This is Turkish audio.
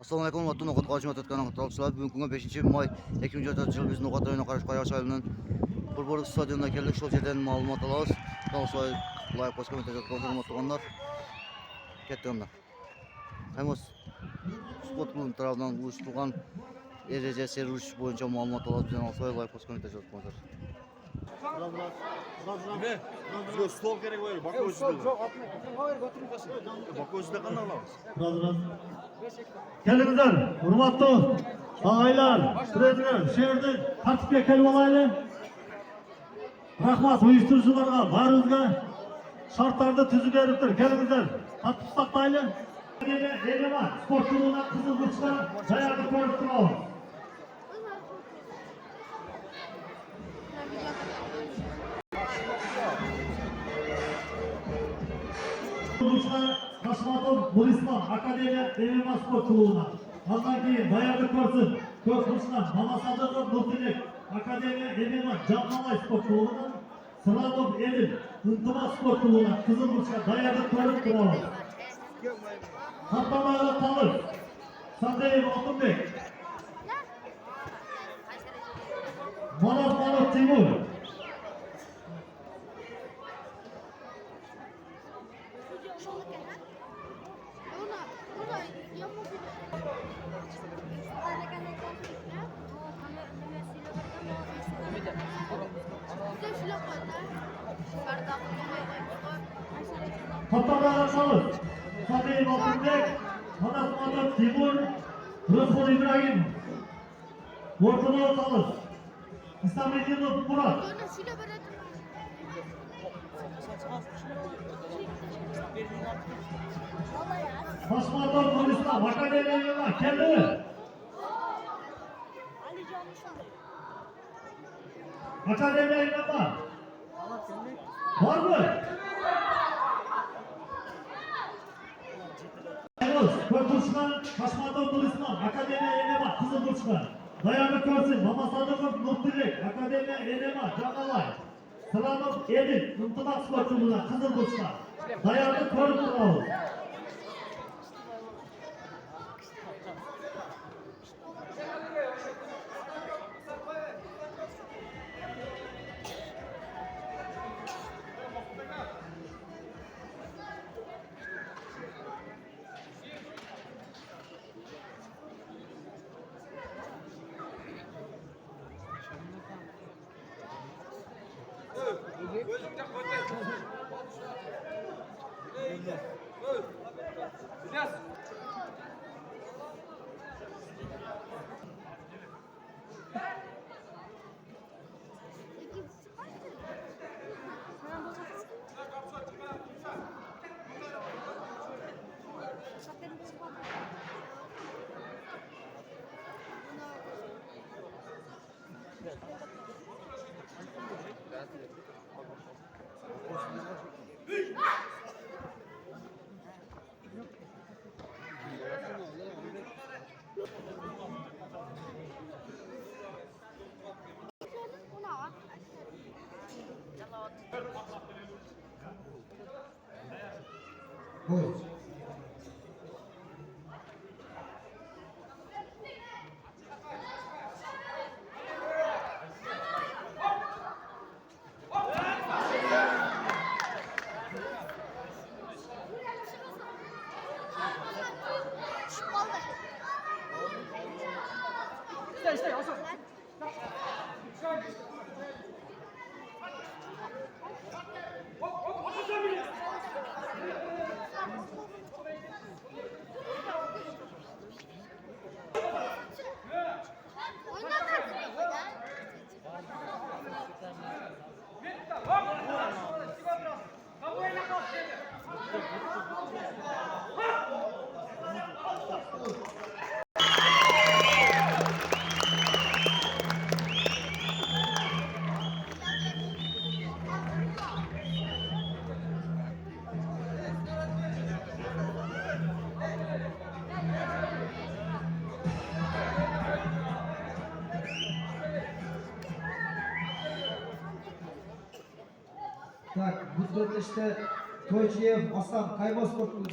Assalomu alaykum, Vatan Noqat Qolishma Tatkan Qatnashchilar. Bugungi kunga 5-may 2024 yil biz Noqat rayoni Qarashqo'rg'on shahrining Burburg stadionida keldik. Shu yerdan ma'lumot olamiz. To'g'ri, loyiha boshqa mutaxassislar ketganlar. Qaymoz sport klubi tomonidan uyushtirilgan ereja serish bo'yicha ma'lumot olamiz. Bizdan Osiyo loyiha boshqa mutaxassislar. Bizga stol kerak bo'ladi. Bakovsida. Yo'q, Bakovsida qanday olamiz? Kelingizlar, hurmatli og'aylar, birodar, shu yerda tartibga kelib olaylik. Rahmat uyushtiruvchilarga, baringizga shartlarni tuzib beribdir. Kelingizlar, tartib saqlaylik. Elema sport klubining qizil burchda tayyorlik ko'rib turamiz. Kashmatov Burisman Akademiya Elema sport klubuna. Ondan keyin tayyorlik ko'rsin. Ko'kburchdan Mamasadov Nurtilik Akademiya Elema Jamg'arma sport klubuna. Slavov Edil Iltimos sport klubuna qizil burchga tayyorlik ko'rib turamiz. Hattamalar Tamir Sandeyev Otunbek Manov Timur Hattamalar Tamir Sandeyev Otunbek Manov Timur Rasul İbrahim Ortadoğu Tamir İslamiyet'in Murat Kashmatov Burisman Akademiya keldi. Akademiya var mı? Ko'kburchdan Kashmatov Burisman Akademiya Elema qizil burchda tayyorlik ko'rsin. Mamasadov Nurtilik Akademiya Elema Jamg'arma Slavov Edil Iltimos sport klubida qizil burchda tayyorlik ko'rib turamiz. Buyur. Так, bu dörtte işte Toychiyev Aslan Kayboz korkulu